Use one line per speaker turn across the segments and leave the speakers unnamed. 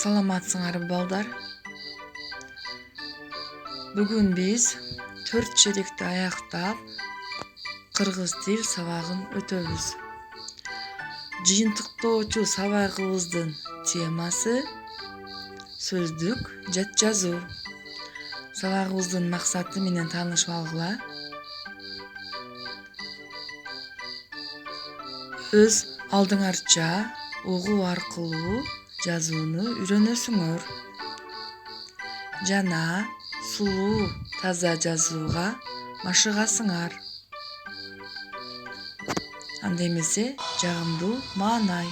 Саламатсыңарбы балдар? Бүгүн биз 4 черекти аяктап кыргыз тил сабагын өтөбүз. Жыйынтыктоочу сабагыбыздын темасы сөздүк жат жазуу. Сабагыбыздын максаты менен таанышып алгыла. Өз алдыңарча угуу аркылуу жазууну үйрөнөсүңөр. Жана сулуу, таза жазууга машыгасыңар. Анда эмесе жагымдуу маанай.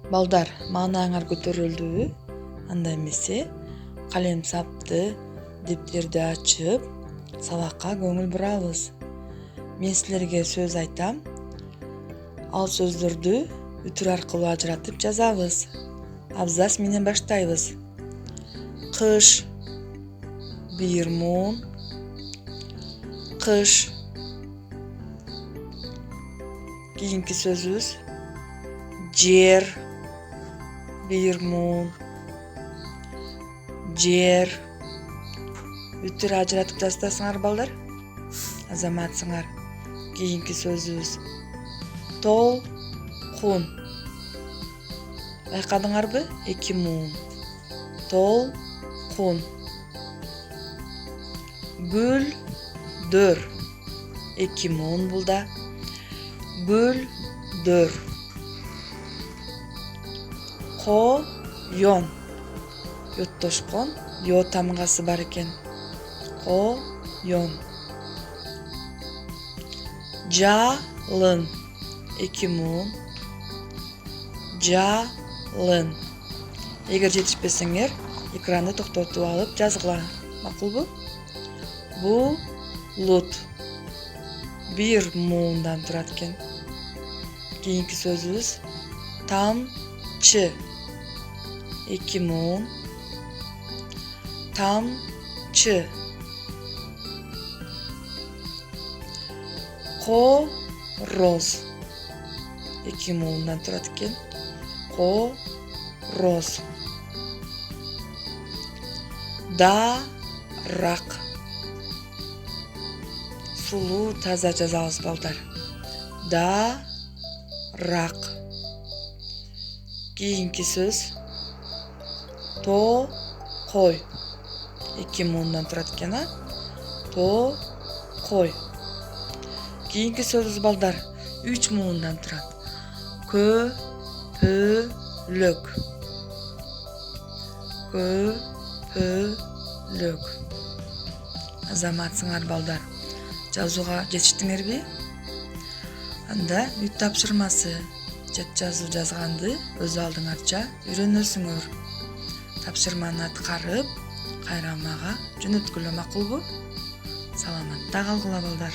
Балдар, маанайыңар көтөрүлдүбү? Анда эмесе калем сапты, дептерди ачып, сабакка көңүл бурабыз. Мен силерге сөз айтам. Ал сөздөрдү үтүр аркылуу ажыратып жазабыз. Абзац менен баштайбыз. Кыш, бир муун, кыш. Кийинки сөзүбүз жер, бир муун, жер. Үтүр ажыратып жазасыңар балдар? Азаматсыңар. Кийинки сөзүбүз толкун. Байкадыңарбы? 2 муун. Толкун. Гүлдөр. 2 муун булда. Гүлдөр. Коён. Йоттошкон, ё тамгасы бар экен. Коён. Жалын. 2 муун. Жалын. Эгер жетишпесеңер, экранды токтотуп алып жазгыла. Макулбу? Булут. 1 муундан турат экен. Кийинки сөзүбүз тамчы. 2 муун. Тамчы. Короз. 2 муундан турат экен. Короз. Дарак. Сулуу, таза жазабыз балдар. Дарак. Кийинки сөз токой. 2 муундан турат экен, а? Токой. Кийинки сөзүбүз балдар 3 муундан турат. Көпөлөк. Көпөлөк. Азаматсыңар балдар. Жазууга жетиштиңерби? Анда бүт тапшырмасы жат жазуу жазганды өз алдыңарча үйрөнөсүңөр. Тапшырманы аткарып, кайра мага жөнөткүлө, макулбу? Саламатта калгыла балдар.